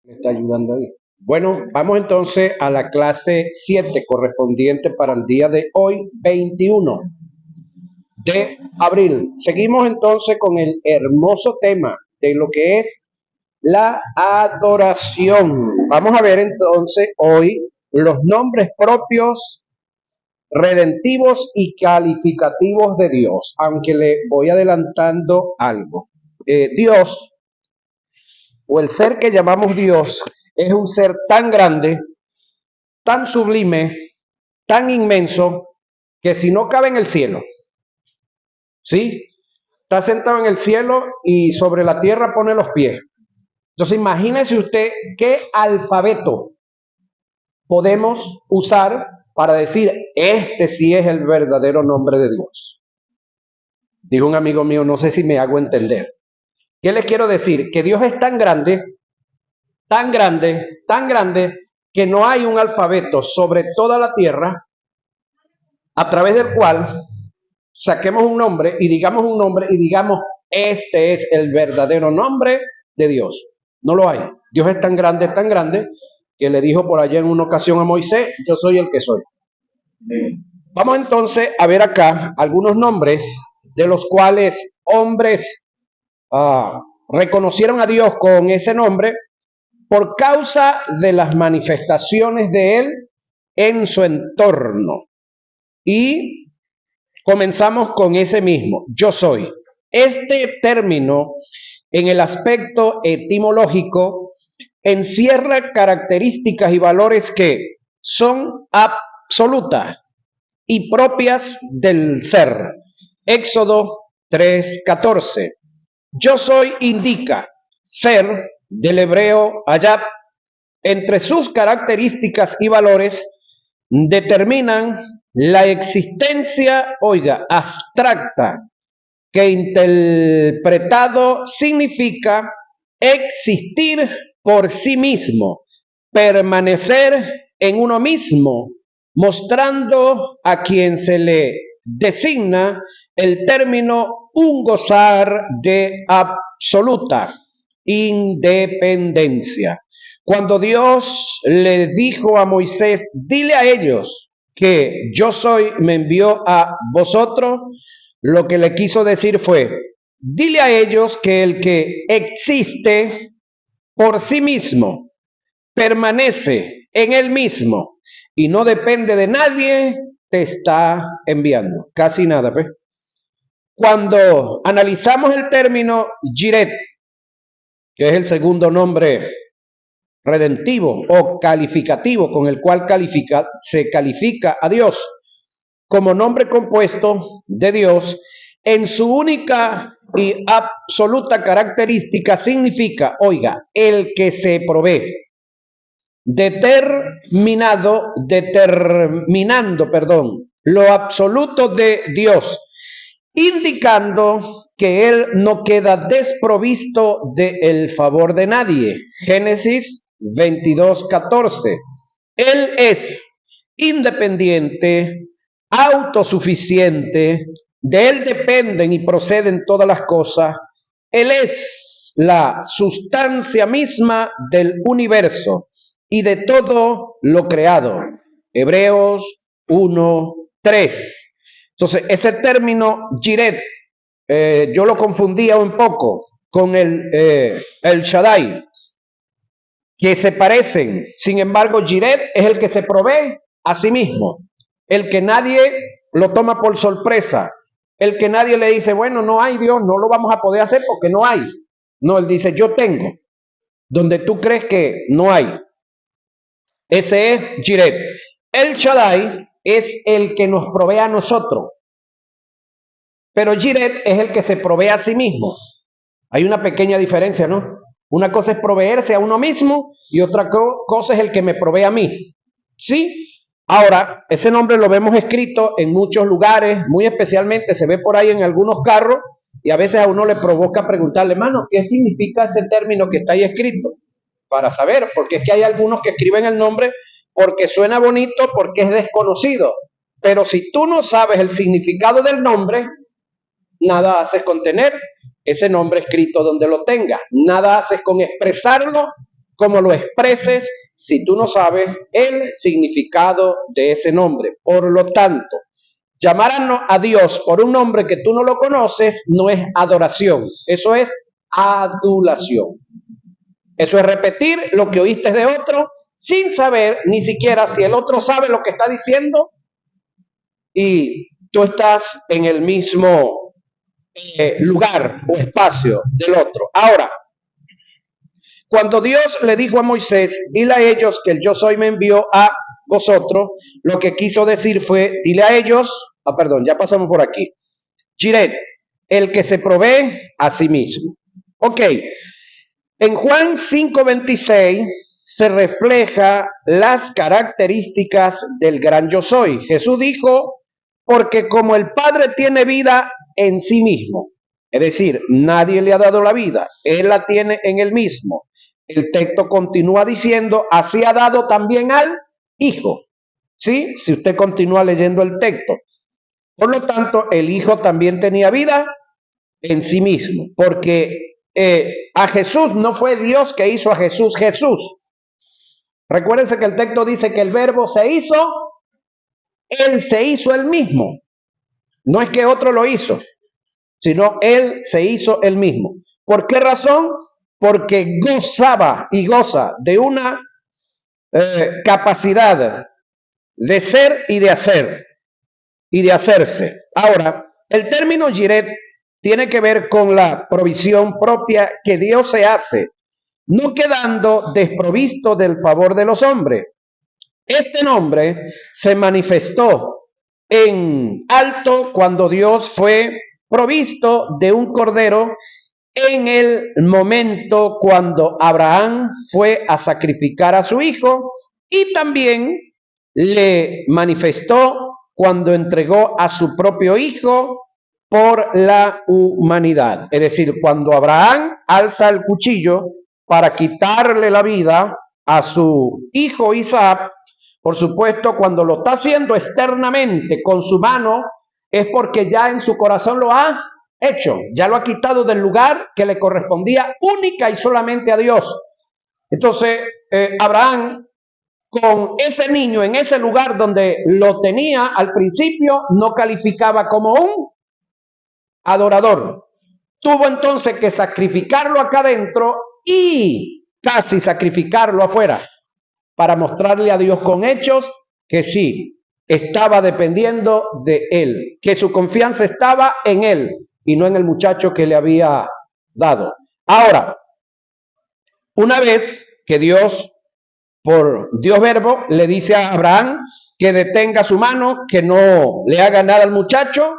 Me está ayudando ahí. Bueno, vamos entonces a la clase 7 correspondiente para el día de hoy, 21 de abril. Seguimos entonces con el hermoso tema de lo que es la adoración. Vamos a ver entonces hoy los nombres propios, redentivos y calificativos de Dios, aunque le voy adelantando algo. Dios, o el ser que llamamos Dios, es un ser tan grande, tan sublime, tan inmenso, que si no cabe en el cielo, ¿sí? Está sentado en el cielo y sobre la tierra pone los pies. Entonces imagínese usted qué alfabeto podemos usar para decir, este sí es el verdadero nombre de Dios. Dijo un amigo mío, no sé si me hago entender. ¿Qué le quiero decir? Que Dios es tan grande, tan grande, tan grande, que no hay un alfabeto sobre toda la tierra a través del cual saquemos un nombre y digamos, este es el verdadero nombre de Dios. No lo hay. Dios es tan grande, que le dijo por allá en una ocasión a Moisés, yo soy el que soy. Vamos entonces a ver acá algunos nombres de los cuales hombres reconocieron a Dios con ese nombre por causa de las manifestaciones de Él en su entorno. Y comenzamos con ese mismo, yo soy. Este término, en el aspecto etimológico, encierra características y valores que son absolutas y propias del ser. Éxodo 3:14. Yo soy indica ser, del hebreo hayat. Entre sus características y valores determinan la existencia, oiga, abstracta, que interpretado significa existir por sí mismo, permanecer en uno mismo, mostrando a quien se le designa el término un gozar de absoluta independencia. Cuando Dios le dijo a Moisés, dile a ellos que yo soy, me envió a vosotros, lo que le quiso decir fue, dile a ellos que el que existe por sí mismo, permanece en él mismo y no depende de nadie, te está enviando. Casi nada, ¿ves? Cuando analizamos el término Jiret, que es el segundo nombre redentivo o calificativo con el cual se califica a Dios como nombre compuesto de Dios, en su única y absoluta característica significa, oiga, el que se provee, determinando, lo absoluto de Dios, indicando que Él no queda desprovisto del favor de nadie. Génesis 22:14. Él es independiente, autosuficiente, de Él dependen y proceden todas las cosas. Él es la sustancia misma del universo y de todo lo creado. Hebreos 1:3. Entonces, ese término Jiret, yo lo confundía un poco con el Shaddai, que se parecen. Sin embargo, Jiret es el que se provee a sí mismo, el que nadie lo toma por sorpresa, el que nadie le dice, bueno, no hay Dios, no lo vamos a poder hacer porque no hay. No, él dice, yo tengo, donde tú crees que no hay. Ese es Jiret. El Shaddai es el que nos provee a nosotros, pero Jiret es el que se provee a sí mismo. Hay una pequeña diferencia, ¿no? Una cosa es proveerse a uno mismo y otra cosa es el que me provee a mí. ¿Sí? Ahora, ese nombre lo vemos escrito en muchos lugares, muy especialmente se ve por ahí en algunos carros y a veces a uno le provoca preguntarle, hermano, ¿qué significa ese término que está ahí escrito? Para saber, porque es que hay algunos que escriben el nombre porque suena bonito, porque es desconocido. Pero si tú no sabes el significado del nombre, nada haces con tener ese nombre escrito donde lo tenga. Nada haces con expresarlo como lo expreses si tú no sabes el significado de ese nombre. Por lo tanto, llamar a Dios por un nombre que tú no lo conoces no es adoración, eso es adulación. Eso es repetir lo que oíste de otro sin saber ni siquiera si el otro sabe lo que está diciendo y tú estás en el mismo lugar o espacio del otro. Ahora, cuando Dios le dijo a Moisés, dile a ellos que el yo soy me envió a vosotros, lo que quiso decir fue, dile a ellos, ya pasamos por aquí, Jiret, el que se provee a sí mismo. Ok, en Juan 5:26 se refleja las características del gran yo soy. Jesús dijo, porque como el Padre tiene vida en sí mismo, es decir, nadie le ha dado la vida, Él la tiene en Él mismo. El texto continúa diciendo, así ha dado también al Hijo. ¿Sí? Si usted continúa leyendo el texto. Por lo tanto, el Hijo también tenía vida en sí mismo, porque a Jesús no fue Dios que hizo a Jesús Jesús. Recuérdense que el texto dice que el verbo se hizo, Él se hizo Él mismo. No es que otro lo hizo, sino Él se hizo Él mismo. ¿Por qué razón? Porque gozaba y goza de una capacidad de ser y de hacer y de hacerse. Ahora, el término Jiret tiene que ver con la provisión propia que Dios se hace, no quedando desprovisto del favor de los hombres. Este nombre se manifestó en alto cuando Dios fue provisto de un cordero en el momento cuando Abraham fue a sacrificar a su hijo y también le manifestó cuando entregó a su propio hijo por la humanidad. Es decir, cuando Abraham alza el cuchillo para quitarle la vida a su hijo Isaac, por supuesto, cuando lo está haciendo externamente con su mano, es porque ya en su corazón lo ha hecho, ya lo ha quitado del lugar que le correspondía única y solamente a Dios. Entonces, Abraham, con ese niño en ese lugar donde lo tenía al principio, no calificaba como un adorador. Tuvo entonces que sacrificarlo acá adentro y casi sacrificarlo afuera para mostrarle a Dios con hechos que sí, estaba dependiendo de él, que su confianza estaba en él y no en el muchacho que le había dado. Ahora, una vez que Dios, por Dios Verbo, le dice a Abraham que detenga su mano, que no le haga nada al muchacho,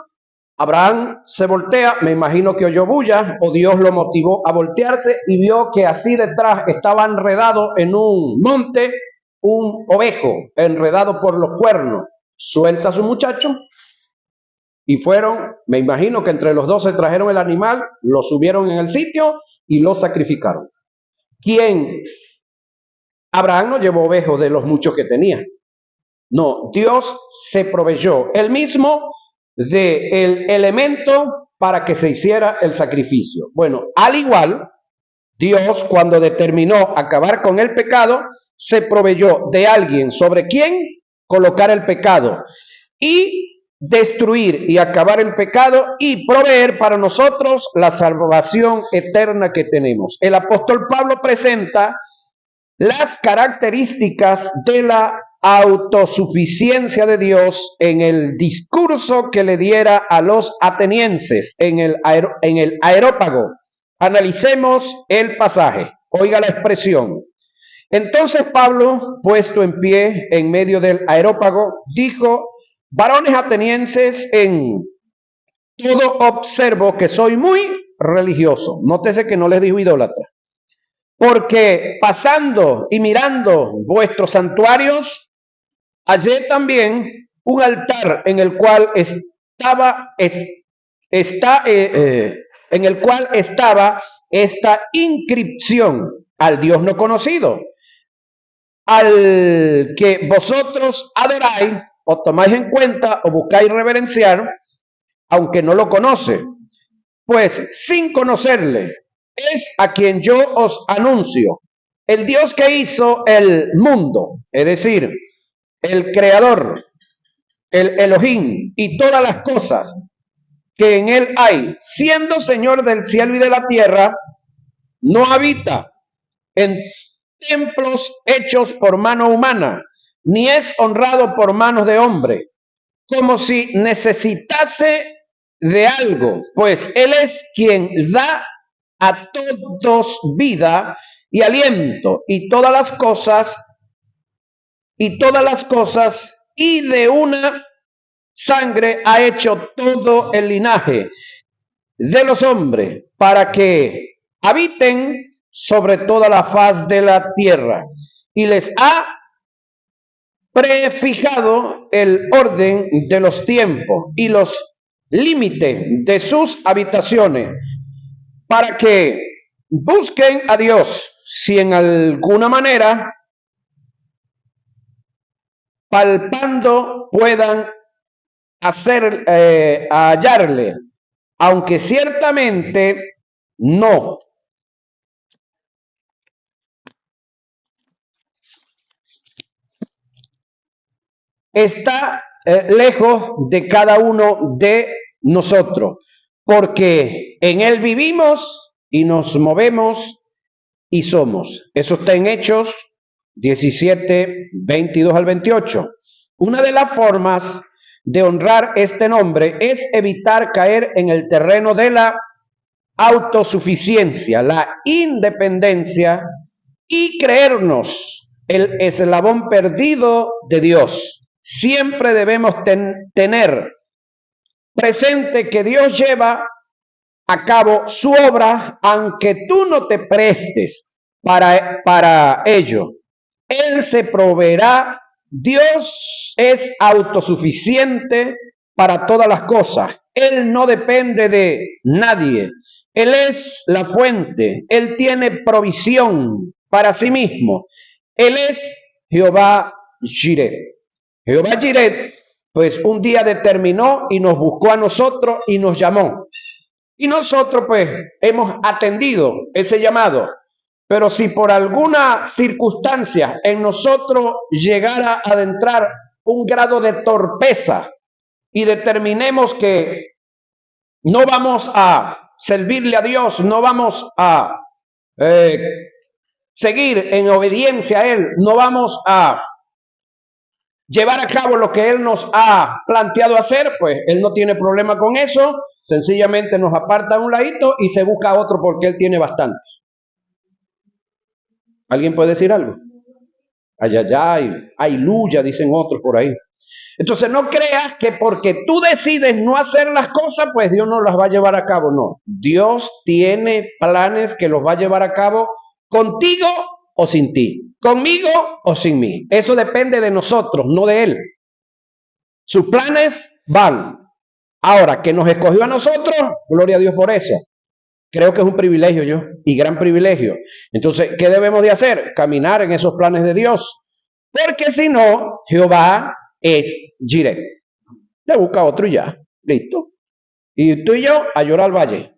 Abraham se voltea, me imagino que oyó bulla, o Dios lo motivó a voltearse y vio que así detrás estaba enredado en un monte un ovejo, enredado por los cuernos. Suelta a su muchacho y fueron, me imagino que entre los dos se trajeron el animal, lo subieron en el sitio y lo sacrificaron. ¿Quién? Abraham no llevó ovejos de los muchos que tenía. No, Dios se proveyó él mismo del elemento para que se hiciera el sacrificio. Bueno, al igual, Dios cuando determinó acabar con el pecado, se proveyó de alguien sobre quien colocar el pecado y destruir y acabar el pecado y proveer para nosotros la salvación eterna que tenemos. El apóstol Pablo presenta las características de la autosuficiencia de Dios en el discurso que le diera a los atenienses en el Areópago. Analicemos el pasaje. Oiga la expresión. Entonces Pablo, puesto en pie en medio del Areópago, dijo: varones atenienses, en todo observo que soy muy religioso. Nótese que no les dijo idólatra. Porque pasando y mirando vuestros santuarios, hallé también un altar en el cual estaba esta inscripción: al Dios no conocido, al que vosotros adoráis o tomáis en cuenta o buscáis reverenciar, aunque no lo conoce, pues sin conocerle es a quien yo os anuncio El Dios que hizo el mundo, es decir, el creador, el Elohim y todas las cosas que en él hay, siendo Señor del cielo y de la tierra, no habita en templos hechos por mano humana, ni es honrado por manos de hombre, como si necesitase de algo, pues Él es quien da a todos vida y aliento y todas las cosas, y de una sangre ha hecho todo el linaje de los hombres para que habiten sobre toda la faz de la tierra, y les ha prefijado el orden de los tiempos y los límites de sus habitaciones, para que busquen a Dios, si en alguna manera palpando puedan hallarle, aunque ciertamente no. Está lejos de cada uno de nosotros, porque en Él vivimos y nos movemos y somos. Eso está en Hechos 17, 22 al 28. Una de las formas de honrar este nombre es evitar caer en el terreno de la autosuficiencia, la independencia y creernos el eslabón perdido de Dios. Siempre debemos tener presente que Dios lleva a cabo su obra, aunque tú no te prestes para ello. Él se proveerá. Dios es autosuficiente para todas las cosas. Él no depende de nadie. Él es la fuente. Él tiene provisión para sí mismo. Él es Jehová Jireh. Jehová Jireh, pues un día determinó y nos buscó a nosotros y nos llamó. Y nosotros pues hemos atendido ese llamado. Pero si por alguna circunstancia en nosotros llegara a adentrar un grado de torpeza y determinemos que no vamos a servirle a Dios, no vamos a seguir en obediencia a Él, no vamos a llevar a cabo lo que Él nos ha planteado hacer, pues Él no tiene problema con eso, sencillamente nos aparta a un ladito y se busca otro porque Él tiene bastante. ¿Alguien puede decir algo? Ayayay, aleluya, dicen otros por ahí. Entonces no creas que porque tú decides no hacer las cosas, pues Dios no las va a llevar a cabo. No, Dios tiene planes que los va a llevar a cabo contigo o sin ti, conmigo o sin mí. Eso depende de nosotros, no de Él. Sus planes van. Ahora, que nos escogió a nosotros, gloria a Dios por eso. Creo que es un privilegio y gran privilegio. Entonces, ¿qué debemos de hacer? Caminar en esos planes de Dios. Porque si no, Jehová es Jireh. Te busca otro y ya. Listo. Y tú y yo a llorar al valle.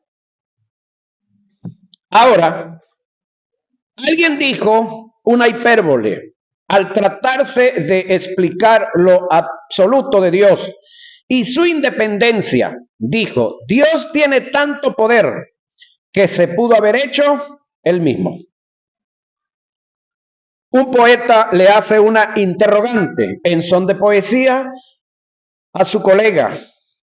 Ahora, alguien dijo una hipérbole al tratarse de explicar lo absoluto de Dios y su independencia. Dijo, Dios tiene tanto poder que se pudo haber hecho él mismo. Un poeta le hace una interrogante en son de poesía a su colega,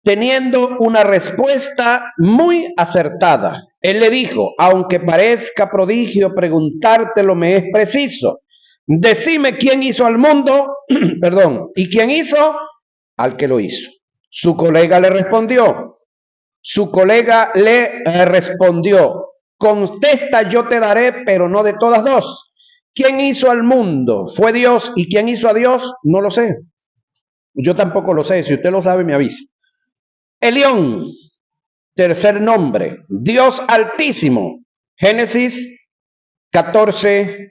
teniendo una respuesta muy acertada. Él le dijo, aunque parezca prodigio preguntártelo, me es preciso. Decime quién hizo al mundo, perdón, y quién hizo al que lo hizo. Su colega le respondió, contesta yo te daré, pero no de todas dos. ¿Quién hizo al mundo? ¿Fue Dios? ¿Y quién hizo a Dios? No lo sé. Yo tampoco lo sé. Si usted lo sabe, me avisa. Elión, tercer nombre, Dios Altísimo. Génesis 14,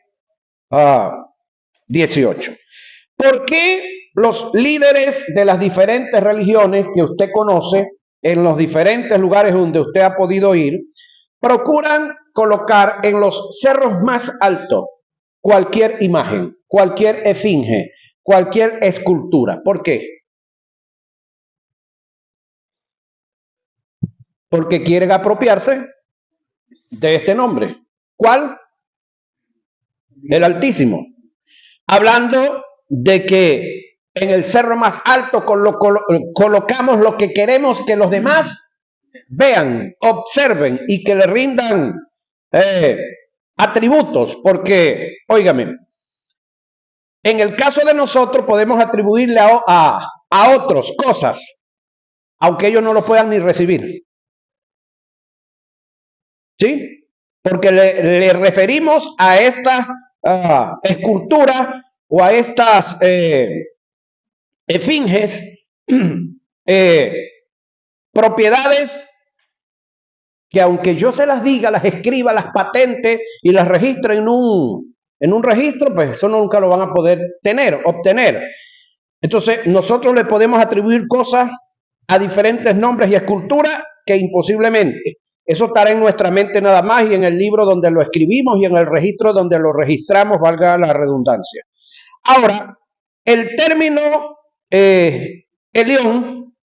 18. ¿Por qué los líderes de las diferentes religiones que usted conoce, en los diferentes lugares donde usted ha podido ir, procuran colocar en los cerros más altos cualquier imagen, cualquier esfinge, cualquier escultura. ¿Por qué? Porque quieren apropiarse de este nombre. ¿Cuál? El Altísimo. Hablando de que en el cerro más alto colocamos lo que queremos que los demás vean, observen y que le rindan atributos, porque, óigame, en el caso de nosotros podemos atribuirle a otros cosas, aunque ellos no lo puedan ni recibir. ¿Sí? Porque le referimos a esta escultura o a estas esfinges propiedades que aunque yo se las diga, las escriba, las patente y las registre en un registro, pues eso nunca lo van a poder obtener. Entonces, nosotros le podemos atribuir cosas a diferentes nombres y esculturas que imposiblemente. Eso estará en nuestra mente nada más y en el libro donde lo escribimos y en el registro donde lo registramos, valga la redundancia. Ahora, el término Elión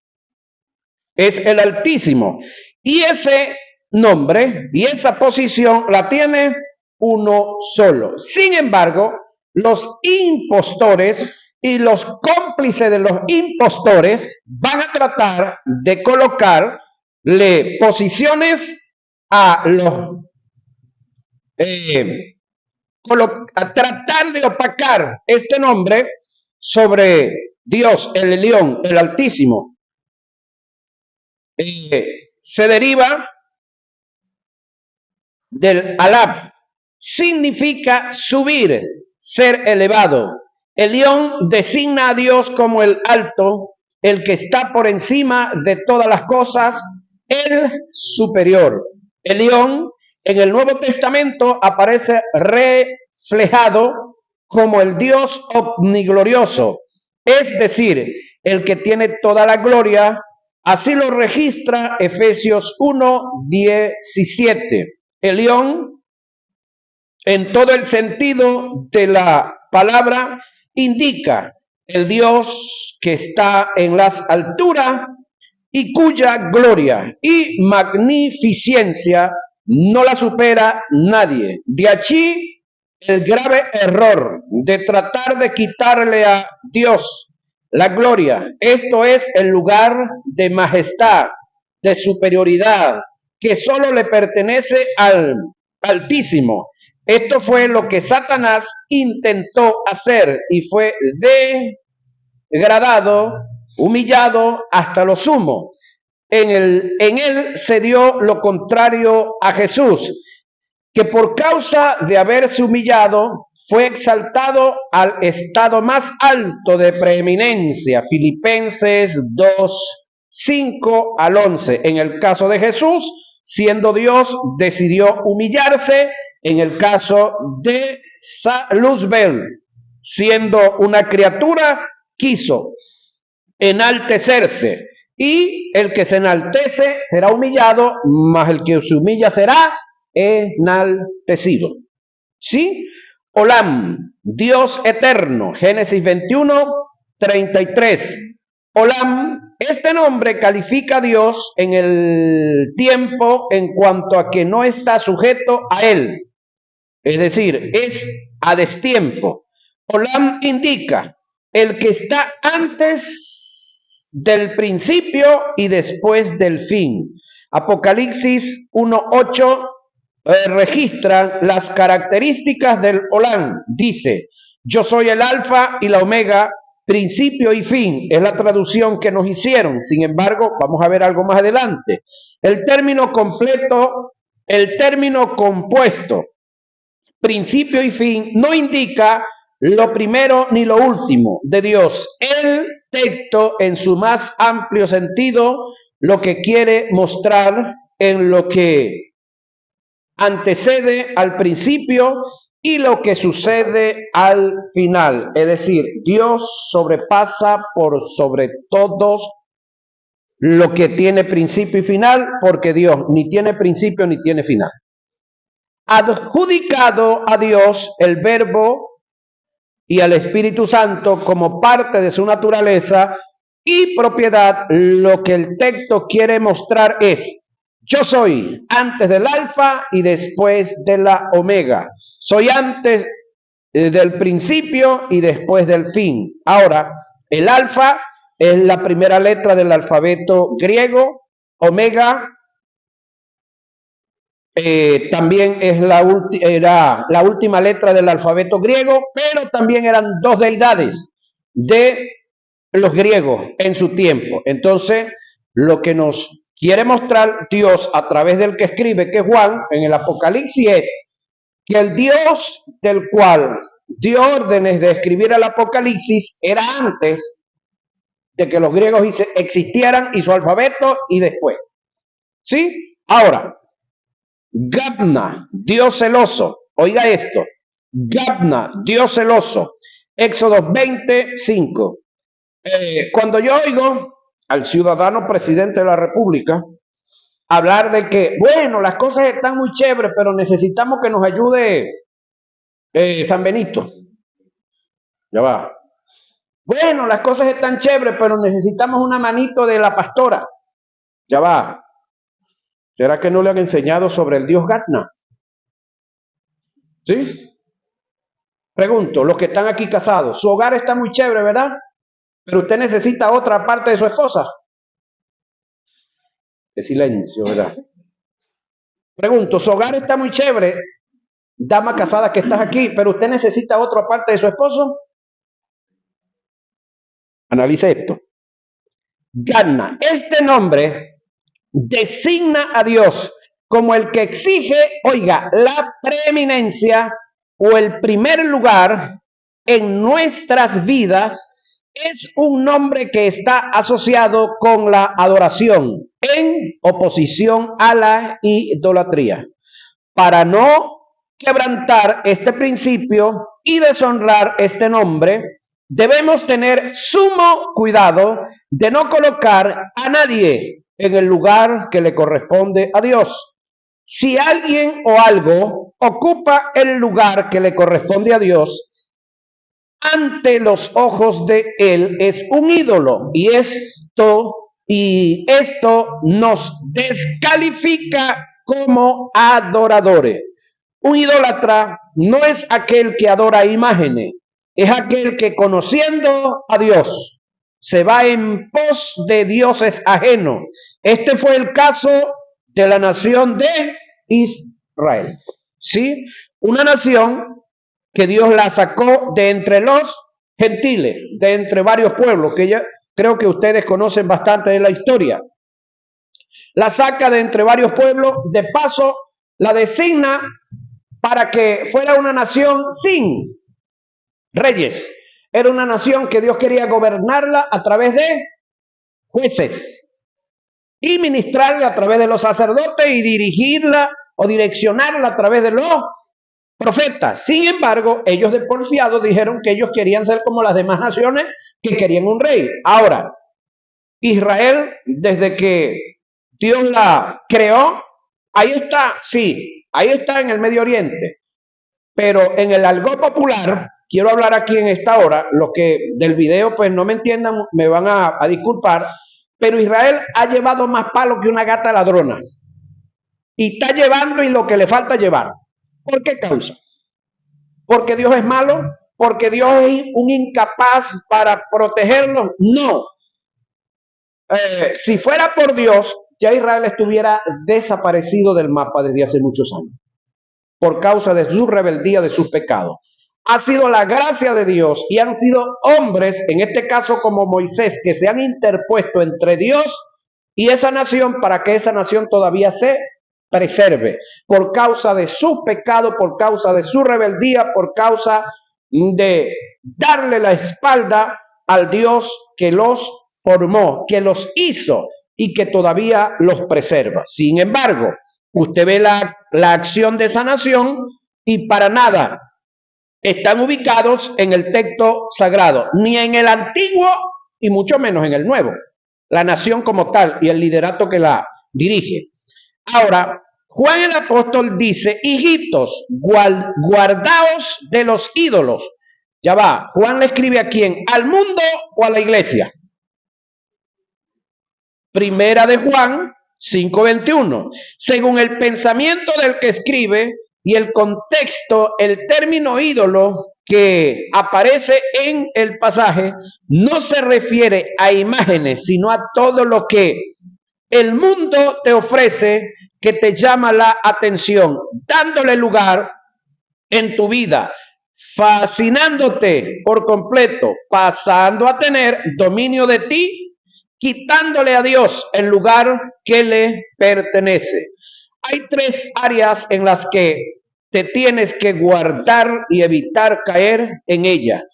es el Altísimo y ese nombre y esa posición la tiene uno solo. Sin embargo, los impostores y los cómplices de los impostores van a tratar de colocarle posiciones a los a tratar de opacar este nombre sobre Dios, el Elión, el Altísimo. Se deriva del alab, significa subir, ser elevado. Elión designa a Dios como el alto, el que está por encima de todas las cosas, el superior. Elión en el Nuevo Testamento aparece reflejado como el Dios omniglorioso, es decir, el que tiene toda la gloria. Así lo registra Efesios 1:17. Elión, en todo el sentido de la palabra, indica el Dios que está en las alturas y cuya gloria y magnificencia no la supera nadie. De allí el grave error de tratar de quitarle a Dios la gloria. Esto es el lugar de majestad, de superioridad, que solo le pertenece al Altísimo. Esto fue lo que Satanás intentó hacer y fue degradado, humillado hasta lo sumo. En él se dio lo contrario a Jesús, que por causa de haberse humillado, fue exaltado al estado más alto de preeminencia. Filipenses 2:5-11. En el caso de Jesús, siendo Dios, decidió humillarse. En el caso de Luzbel, siendo una criatura, quiso enaltecerse. Y el que se enaltece será humillado, mas el que se humilla será enaltecido. ¿Sí? Olam, Dios eterno, Génesis 21:33. Olam, este nombre califica a Dios en el tiempo en cuanto a que no está sujeto a él. Es decir, es a destiempo. Olam indica el que está antes del principio y después del fin. Apocalipsis 1:8 registra las características del Olam. Dice, yo soy el alfa y la omega, principio y fin. Es la traducción que nos hicieron. Sin embargo, vamos a ver algo más adelante. El término completo, el término compuesto, principio y fin, no indica lo primero ni lo último de Dios. El texto, en su más amplio sentido, lo que quiere mostrar en lo que antecede al principio y lo que sucede al final. Es decir, Dios sobrepasa por sobre todos lo que tiene principio y final, porque Dios ni tiene principio ni tiene final. adjudicado a Dios el Verbo y al Espíritu Santo como parte de su naturaleza y propiedad. Lo que el texto quiere mostrar es: yo soy antes del alfa y después de la omega. Soy antes del principio y después del fin. Ahora, el alfa es la primera letra del alfabeto griego. Omega también es era la última letra del alfabeto griego, pero también eran dos deidades de los griegos en su tiempo. Entonces, lo que nos quiere mostrar Dios a través del que escribe, que es Juan, en el Apocalipsis, es que el Dios del cual dio órdenes de escribir el Apocalipsis era antes de que los griegos existieran y su alfabeto y después. ¿Sí? Ahora, Gabna, Dios celoso. Oiga esto. Gabna, Dios celoso. Éxodo 25. Cuando yo oigo al ciudadano presidente de la República hablar de que, bueno, las cosas están muy chéveres, pero necesitamos que nos ayude San Benito. Ya va. Bueno, las cosas están chéveres, pero necesitamos una manito de la pastora. Ya va. ¿Será que no le han enseñado sobre el dios Gatna? ¿Sí? Pregunto, los que están aquí casados, su hogar está muy chévere, ¿verdad? Pero usted necesita otra parte de su esposa. De silencio, ¿verdad? Pregunto, su hogar está muy chévere, dama casada que estás aquí, pero usted necesita otra parte de su esposo. Analice esto. Gatna, este nombre designa a Dios como el que exige, oiga, la preeminencia o el primer lugar en nuestras vidas. Es un nombre que está asociado con la adoración en oposición a la idolatría. Para no quebrantar este principio y deshonrar este nombre, debemos tener sumo cuidado de no colocar a nadie en el lugar que le corresponde a Dios. Si alguien o algo ocupa el lugar que le corresponde a Dios, ante los ojos de él es un ídolo, y esto nos descalifica como adoradores. Un idólatra no es aquel que adora imágenes, es aquel que, conociendo a Dios, se va en pos de dioses ajenos. Este fue el caso de la nación de Israel. ¿Sí? Una nación que Dios la sacó de entre los gentiles, de entre varios pueblos, que ya creo que ustedes conocen bastante de la historia. La saca de entre varios pueblos, de paso la designa para que fuera una nación sin reyes. Era una nación que Dios quería gobernarla a través de jueces y ministrarla a través de los sacerdotes y dirigirla o direccionarla a través de los profetas. Sin embargo, ellos de porfiado dijeron que ellos querían ser como las demás naciones que querían un rey. Ahora, Israel, desde que Dios la creó, ahí está, sí, ahí está en el Medio Oriente. Pero en el argot popular, quiero hablar aquí en esta hora, los que del video pues no me entiendan, me van a disculpar, pero Israel ha llevado más palo que una gata ladrona. Y está llevando y lo que le falta llevar. ¿Por qué causa? ¿Porque Dios es malo? ¿Porque Dios es un incapaz para protegerlos? No. Si fuera por Dios, ya Israel estuviera desaparecido del mapa desde hace muchos años, por causa de su rebeldía, de sus pecados. Ha sido la gracia de Dios y han sido hombres, en este caso como Moisés, que se han interpuesto entre Dios y esa nación para que esa nación todavía se preserve, por causa de su pecado, por causa de su rebeldía, por causa de darle la espalda al Dios que los formó, que los hizo y que todavía los preserva. Sin embargo, usted ve la acción de esa nación y para nada están ubicados en el texto sagrado, ni en el antiguo y mucho menos en el nuevo. La nación como tal y el liderato que la dirige. Ahora, Juan el apóstol dice, hijitos, guardaos de los ídolos. Ya va, Juan le escribe a quién, ¿al mundo o a la iglesia? Primera de Juan 5:21. Según el pensamiento del que escribe y el contexto, el término ídolo que aparece en el pasaje no se refiere a imágenes, sino a todo lo que el mundo te ofrece que te llama la atención, dándole lugar en tu vida, fascinándote por completo, pasando a tener dominio de ti, quitándole a Dios el lugar que le pertenece. Hay tres áreas en las que te tienes que guardar y evitar caer en ella.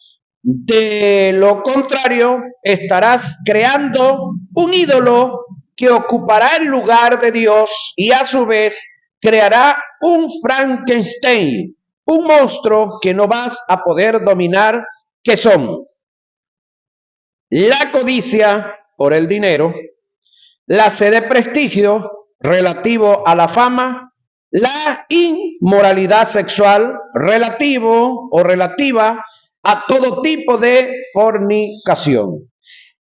De lo contrario, estarás creando un ídolo que ocupará el lugar de Dios y a su vez creará un Frankenstein, un monstruo que no vas a poder dominar, que son la codicia por el dinero, la sed de prestigio relativo a la fama, la inmoralidad sexual relativo o relativa a todo tipo de fornicación.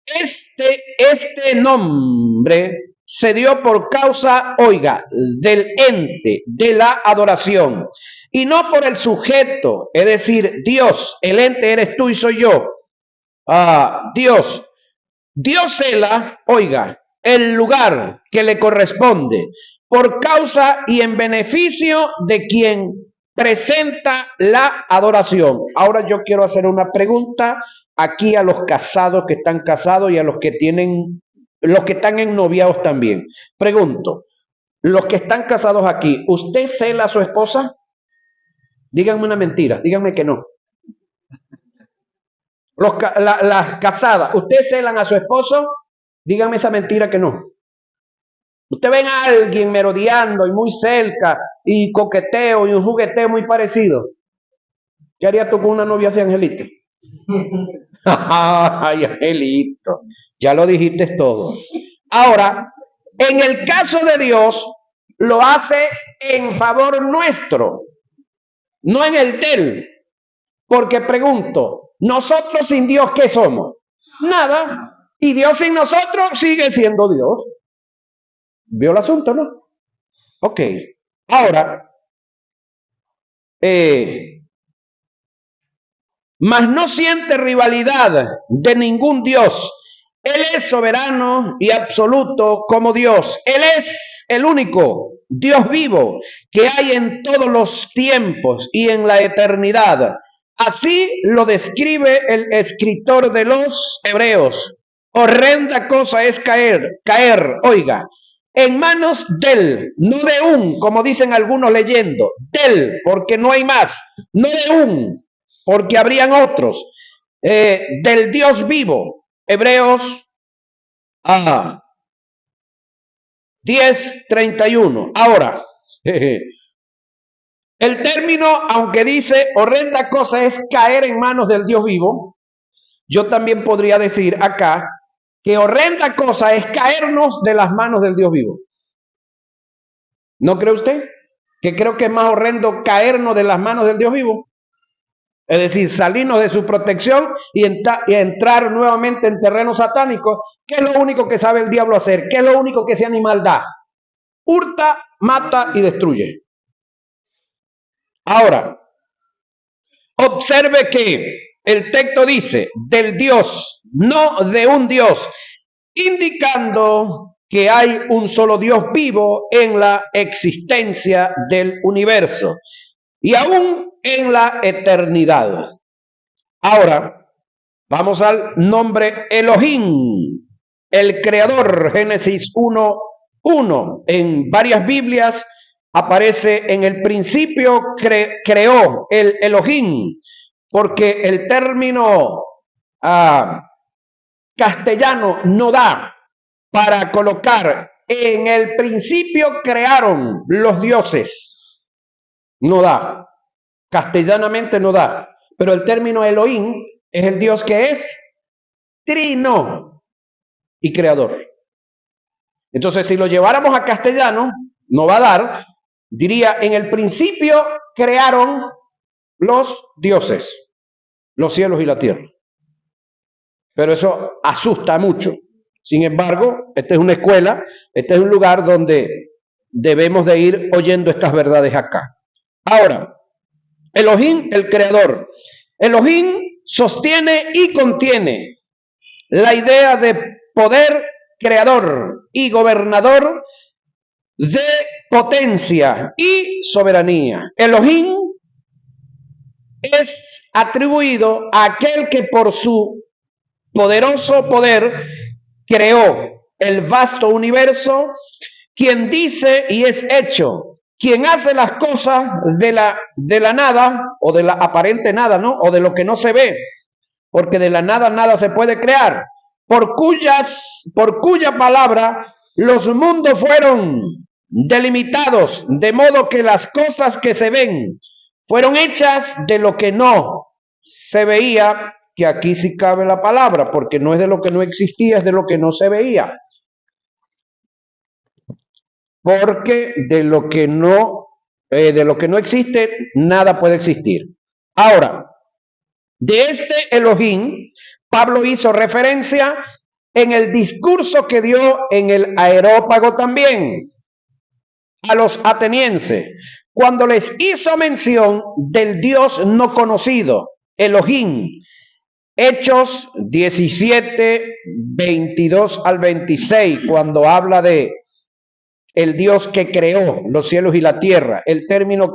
Este nombre se dio por causa, oiga, del ente, de la adoración, y no por el sujeto, es decir, Dios. El ente eres tú y soy yo. Dios cela, oiga, el lugar que le corresponde por causa y en beneficio de quien presenta la adoración. Ahora yo quiero hacer una pregunta aquí a los casados que están casados y a los que están ennoviados también. Pregunto, los que están casados aquí, ¿usted cela a su esposa? Díganme una mentira, díganme que no. Las casadas, ¿ustedes celan a su esposo? Díganme esa mentira que no. Usted ven a alguien merodeando y muy cerca y coqueteo y un jugueteo muy parecido. ¿Qué harías tú con una novia así, Angelito? Ay, Angelito, ya lo dijiste todo. Ahora, en el caso de Dios, lo hace en favor nuestro, no en el de él. Porque pregunto, ¿nosotros sin Dios qué somos? Nada. Y Dios sin nosotros sigue siendo Dios. ¿Vio el asunto, no? Ok. Ahora, mas no siente rivalidad de ningún Dios. Él es soberano y absoluto como Dios. Él es el único Dios vivo que hay en todos los tiempos y en la eternidad. Así lo describe el escritor de los Hebreos. Horrenda cosa es caer, oiga, en manos del, no de un, como dicen algunos leyendo, del, porque no hay más, no de un, porque habrían otros, del Dios vivo. Hebreos 10:31. Ahora, el término, aunque dice horrenda cosa es caer en manos del Dios vivo, yo también podría decir acá que horrenda cosa es caernos de las manos del Dios vivo. ¿No cree usted? Que creo que es más horrendo caernos de las manos del Dios vivo. Es decir, salirnos de su protección y entrar nuevamente en terreno satánico. ¿Qué es lo único que sabe el diablo hacer? ¿Qué es lo único que ese animal da? Hurta, mata y destruye. Ahora, observe que el texto dice del Dios, no de un Dios, indicando que hay un solo Dios vivo en la existencia del universo y aún en la eternidad. Ahora, vamos al nombre Elohim, el creador, Génesis 1:1. En varias Biblias aparece en el principio creó el Elohim, porque el término castellano no da para colocar en el principio crearon los dioses. No da. Castellanamente no da. Pero el término Elohim es el Dios que es trino y creador. Entonces, si lo lleváramos a castellano, no va a dar, diría, en el principio crearon los dioses, los cielos y la tierra. Pero eso asusta mucho. Sin embargo, esta es una escuela, este es un lugar donde debemos de ir oyendo estas verdades acá. Ahora, Elohim, el creador. Elohim sostiene y contiene la idea de poder creador y gobernador, de potencia y soberanía. Elohim es atribuido a aquel que por su poderoso poder creó el vasto universo, quien dice y es hecho, quien hace las cosas de la nada, o de la aparente nada, ¿no? O de lo que no se ve, porque de la nada nada se puede crear, por cuya palabra los mundos fueron delimitados, de modo que las cosas que se ven fueron hechas de lo que no se veía, que aquí sí cabe la palabra, porque no es de lo que no existía, es de lo que no se veía. Porque de lo que no existe, nada puede existir. Ahora, de este Elohim, Pablo hizo referencia en el discurso que dio en el Areópago también a los atenienses, cuando les hizo mención del Dios no conocido, Elohim. Hechos 17, 22 al 26, cuando habla de el Dios que creó los cielos y la tierra. El término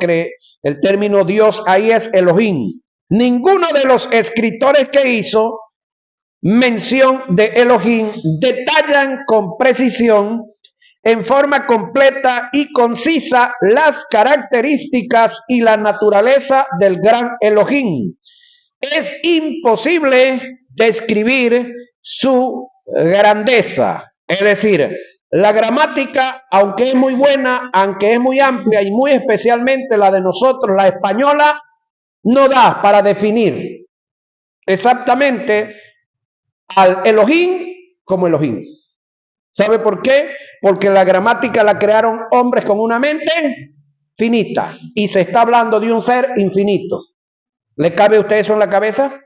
Dios ahí es Elohim. Ninguno de los escritores que hizo mención de Elohim detallan con precisión, en forma completa y concisa, las características y la naturaleza del gran Elohim. Es imposible describir su grandeza. Es decir, la gramática, aunque es muy buena, aunque es muy amplia y muy especialmente la de nosotros, la española, no da para definir exactamente al Elohim como Elohim. ¿Sabe por qué? Porque la gramática la crearon hombres con una mente finita y se está hablando de un ser infinito. ¿Le cabe a usted eso en la cabeza?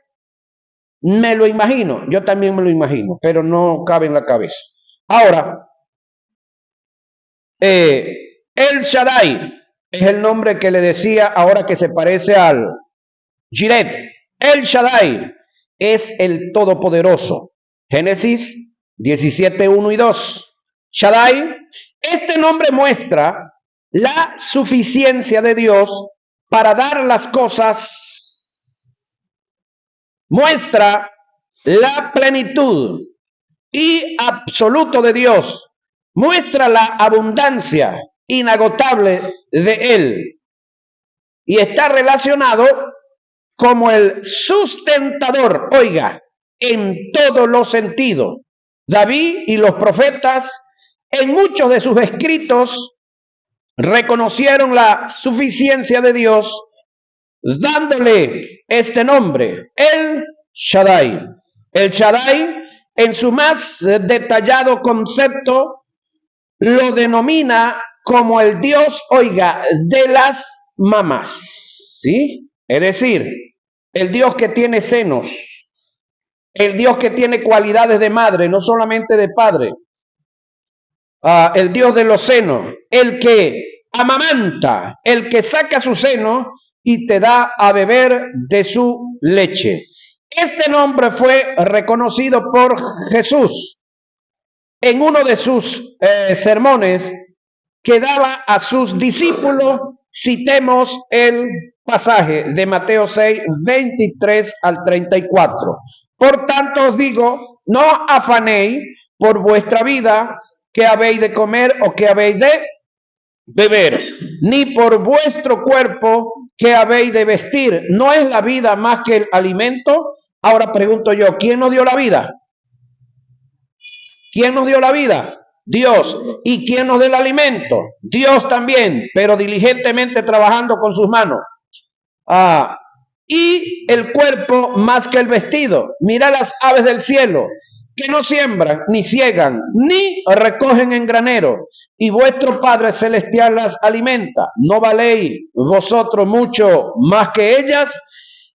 Me lo imagino, yo también me lo imagino, pero no cabe en la cabeza. Ahora, El Shaddai es el nombre que le decía ahora, que se parece al Jireh. El Shaddai es el Todopoderoso. Génesis 17, 1 y 2. Shaddai, este nombre muestra la suficiencia de Dios para dar las cosas, muestra la plenitud y absoluto de Dios, muestra la abundancia inagotable de Él, y está relacionado como el sustentador, oiga, en todos los sentidos. David y los profetas, en muchos de sus escritos, reconocieron la suficiencia de Dios, dándole este nombre, el Shaddai. El Shaddai, en su más detallado concepto, lo denomina como el Dios, oiga, de las mamas, ¿sí? Es decir, el Dios que tiene senos, el Dios que tiene cualidades de madre, no solamente de padre, el Dios de los senos, el que amamanta, el que saca su seno y te da a beber de su leche. Este nombre fue reconocido por Jesús en uno de sus sermones que daba a sus discípulos. Citemos el pasaje de Mateo 6, 23 al 34. Por tanto os digo, no afanéis por vuestra vida, qué habéis de comer o qué habéis de beber, ni por vuestro cuerpo, qué habéis de vestir. ¿No es la vida más que el alimento? Ahora pregunto yo, ¿quién nos dio la vida? ¿Quién nos dio la vida? Dios. ¿Y quién nos da el alimento? Dios también, pero diligentemente trabajando con sus manos. Y el cuerpo más que el vestido. Mira las aves del cielo, que no siembran, ni ciegan, ni recogen en granero, y vuestro Padre Celestial las alimenta. ¿No valéis vosotros mucho más que ellas?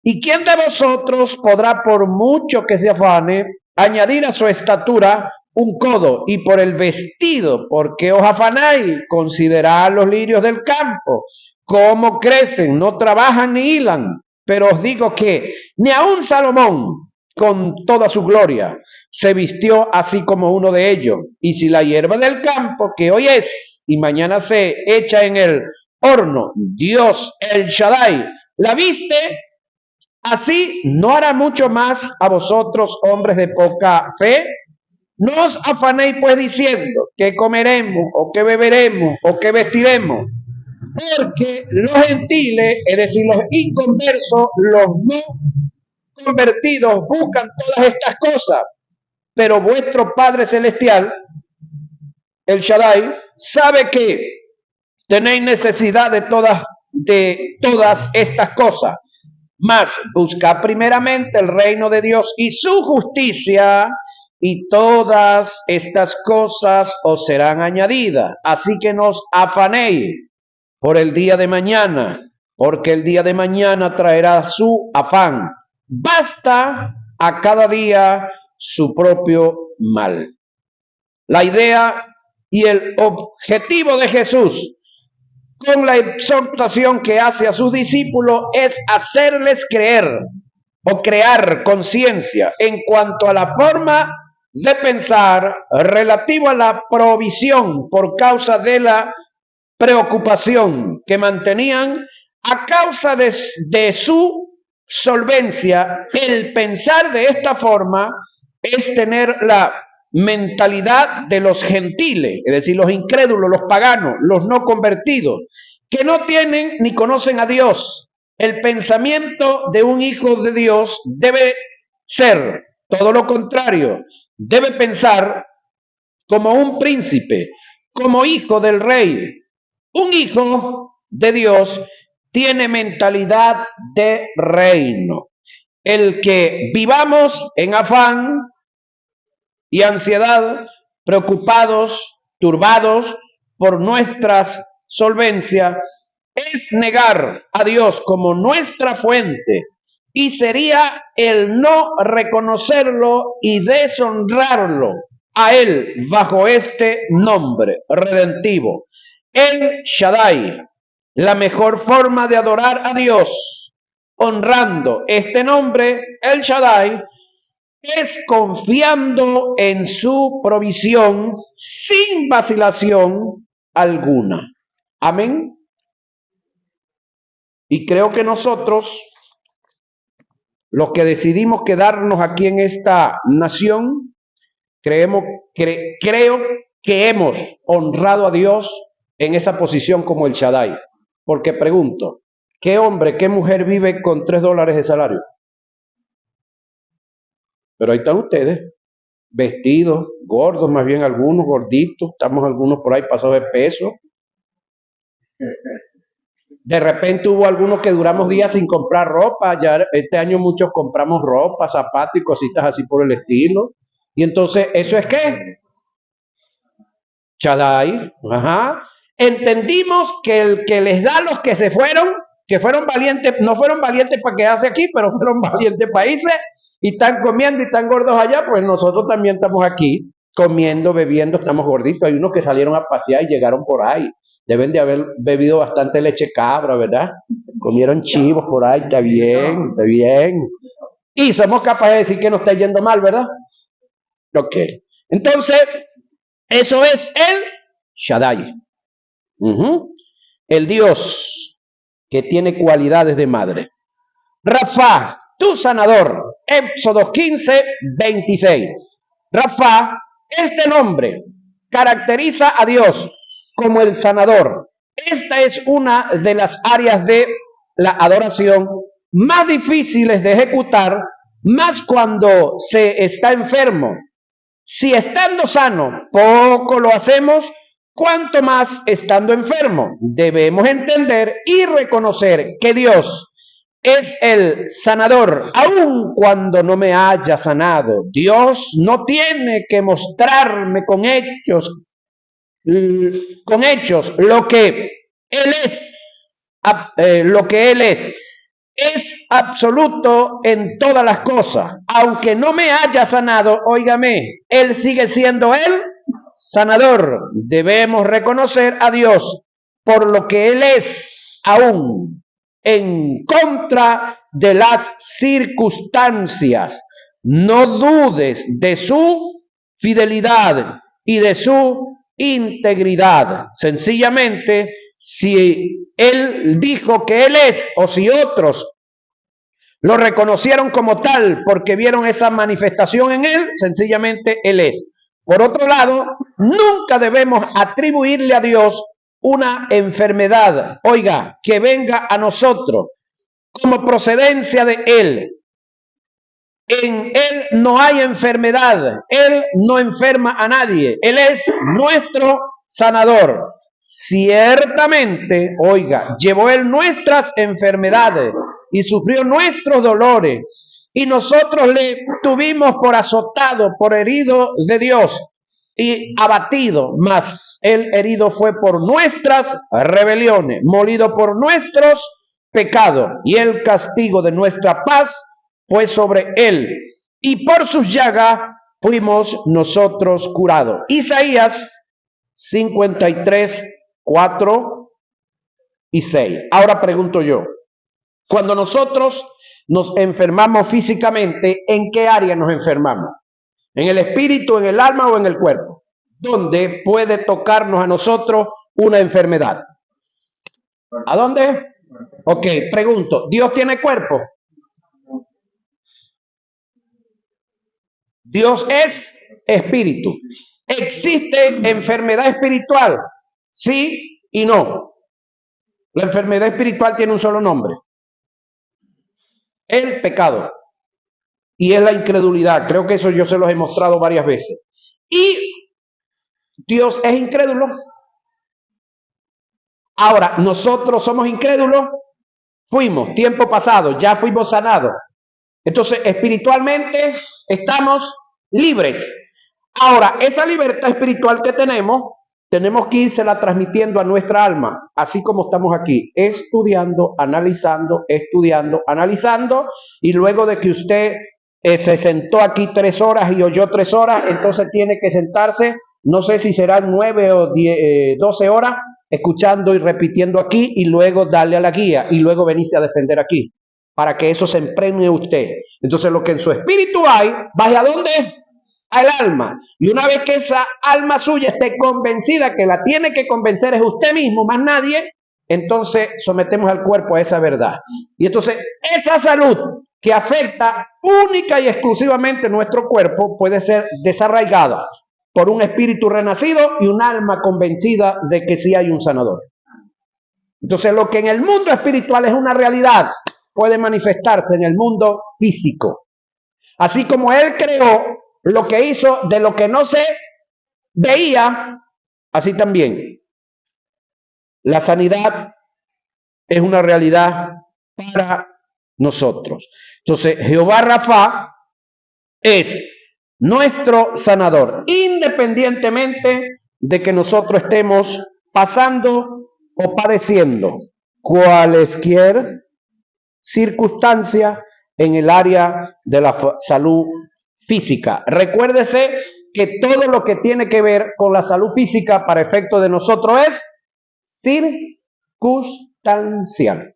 ¿Y quién de vosotros podrá, por mucho que se afane, añadir a su estatura un codo? Y por el vestido, ¿por qué os afanáis? Considerad los lirios del campo, cómo crecen, no trabajan ni hilan. Pero os digo que ni aun Salomón, con toda su gloria, se vistió así como uno de ellos. Y si la hierba del campo, que hoy es y mañana se echa en el horno, Dios el Shaddai la viste, así no hará mucho más a vosotros, hombres de poca fe. No os afanéis pues diciendo qué comeremos, o qué beberemos, o qué vestiremos, porque los gentiles, es decir, los inconversos, los no convertidos, buscan todas estas cosas, pero vuestro Padre Celestial, el Shaddai, sabe que tenéis necesidad de todas estas cosas. Mas buscad primeramente el reino de Dios y su justicia, y todas estas cosas os serán añadidas. Así que no os afanéis por el día de mañana, porque el día de mañana traerá su afán. Basta a cada día su propio mal. La idea y el objetivo de Jesús con la exhortación que hace a sus discípulos es hacerles creer o crear conciencia en cuanto a la forma de pensar relativo a la provisión por causa de la preocupación que mantenían a causa de su solvencia. El pensar de esta forma es tener la mentalidad de los gentiles, es decir, los incrédulos, los paganos, los no convertidos, que no tienen ni conocen a Dios. El pensamiento de un hijo de Dios debe ser todo lo contrario, debe pensar como un príncipe, como hijo del rey. Un hijo de Dios tiene mentalidad de reino. El que vivamos en afán y ansiedad, preocupados, turbados por nuestras solvencias, es negar a Dios como nuestra fuente, y sería el no reconocerlo y deshonrarlo a Él bajo este nombre redentivo, el Shaddai. La mejor forma de adorar a Dios, honrando este nombre, el Shaddai, es confiando en su provisión sin vacilación alguna. Amén. Y creo que nosotros, los que decidimos quedarnos aquí en esta nación, creo que hemos honrado a Dios en esa posición como el Shaddai. Porque pregunto, ¿qué hombre, qué mujer vive con $3 de salario? Pero ahí están ustedes, vestidos, gordos, más bien algunos gorditos, estamos algunos por ahí pasados de peso. De repente hubo algunos que duramos días sin comprar ropa, ya este año muchos compramos ropa, zapatos y cositas así por el estilo. Y entonces, ¿eso es qué? Shaddai, ajá. Entendimos que el que les da a los que se fueron, que fueron valientes, no fueron valientes para quedarse aquí, pero fueron valientes países, y están comiendo y están gordos allá, pues nosotros también estamos aquí comiendo, bebiendo, estamos gorditos. Hay unos que salieron a pasear y llegaron por ahí. Deben de haber bebido bastante leche cabra, ¿verdad? Comieron chivos por ahí, está bien, está bien. Y somos capaces de decir que nos está yendo mal, ¿verdad? Ok. Entonces, eso es el Shaddai. El Dios que tiene cualidades de madre. Rafa, tu sanador. Éxodo 15, 26. Rafa, este nombre caracteriza a Dios como el sanador. Esta es una de las áreas de la adoración más difíciles de ejecutar, más cuando se está enfermo. Si estando sano poco lo hacemos, cuanto más estando enfermo. Debemos entender y reconocer que Dios es el sanador, aun cuando no me haya sanado. Dios no tiene que mostrarme con hechos lo que Él es, lo que Él es absoluto en todas las cosas. Aunque no me haya sanado, óigame, Él sigue siendo el sanador. Debemos reconocer a Dios por lo que Él es, aún en contra de las circunstancias. No dudes de su fidelidad y de su integridad. Sencillamente, si Él dijo que Él es, o si otros lo reconocieron como tal porque vieron esa manifestación en Él, sencillamente Él es. Por otro lado, nunca debemos atribuirle a Dios una enfermedad, oiga, que venga a nosotros como procedencia de Él. En Él no hay enfermedad, Él no enferma a nadie, Él es nuestro sanador. Ciertamente, oiga, llevó Él nuestras enfermedades y sufrió nuestros dolores, y nosotros le tuvimos por azotado, por herido de Dios y abatido, mas Él herido fue por nuestras rebeliones, molido por nuestros pecados, y el castigo de nuestra paz fue sobre Él, y por sus llagas fuimos nosotros curados. Isaías 53, 4 y 6. Ahora pregunto yo, cuando nosotros nos enfermamos físicamente, ¿en qué área nos enfermamos? ¿En el espíritu, en el alma o en el cuerpo? ¿Dónde puede tocarnos a nosotros una enfermedad? ¿A dónde? Ok, pregunto, ¿Dios tiene cuerpo? Dios es espíritu. ¿Existe enfermedad espiritual? Sí y no. La enfermedad espiritual tiene un solo nombre: el pecado. Y es la incredulidad. Creo que eso yo se los he mostrado varias veces. Y Dios es incrédulo. Ahora, nosotros somos incrédulos. Fuimos, tiempo pasado, ya fuimos sanados. Entonces, espiritualmente estamos libres. Ahora, esa libertad espiritual que tenemos que írsela transmitiendo a nuestra alma, así como estamos aquí, estudiando, analizando, y luego de que usted se sentó aquí 3 horas y oyó 3 horas, entonces tiene que sentarse, no sé si serán 9 o 12 horas, escuchando y repitiendo aquí, y luego darle a la guía, y luego venirse a defender aquí, para que eso se impregne usted. Entonces lo que en su espíritu hay, ¿vaya a dónde? Al alma. Y una vez que esa alma suya esté convencida, que la tiene que convencer es usted mismo, más nadie, entonces sometemos al cuerpo a esa verdad. Y entonces esa salud que afecta única y exclusivamente nuestro cuerpo puede ser desarraigada por un espíritu renacido y un alma convencida de que sí hay un sanador. Entonces lo que en el mundo espiritual es una realidad puede manifestarse en el mundo físico. Así como Él creó lo que hizo de lo que no se veía, así también la sanidad es una realidad para nosotros. Entonces, Jehová Rafa es nuestro sanador, independientemente de que nosotros estemos pasando o padeciendo cualesquier circunstancia en el área de la salud física. Recuérdese que todo lo que tiene que ver con la salud física para efecto de nosotros es circunstancial.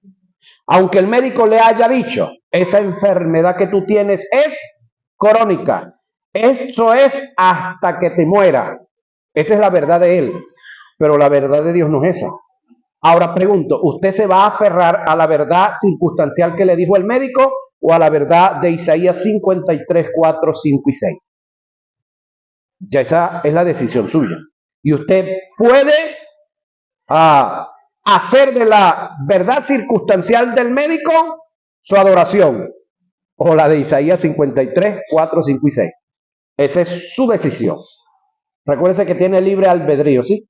Aunque el médico le haya dicho, esa enfermedad que tú tienes es crónica, esto es hasta que te muera. Esa es la verdad de Él, pero la verdad de Dios no es esa. Ahora pregunto, ¿usted se va a aferrar a la verdad circunstancial que le dijo el médico o a la verdad de Isaías 53, 4, 5 y 6? Ya esa es la decisión suya. Y usted puede hacer de la verdad circunstancial del médico su adoración, o la de Isaías 53, 4, 5 y 6. Esa es su decisión. Recuérdese que tiene libre albedrío, ¿sí?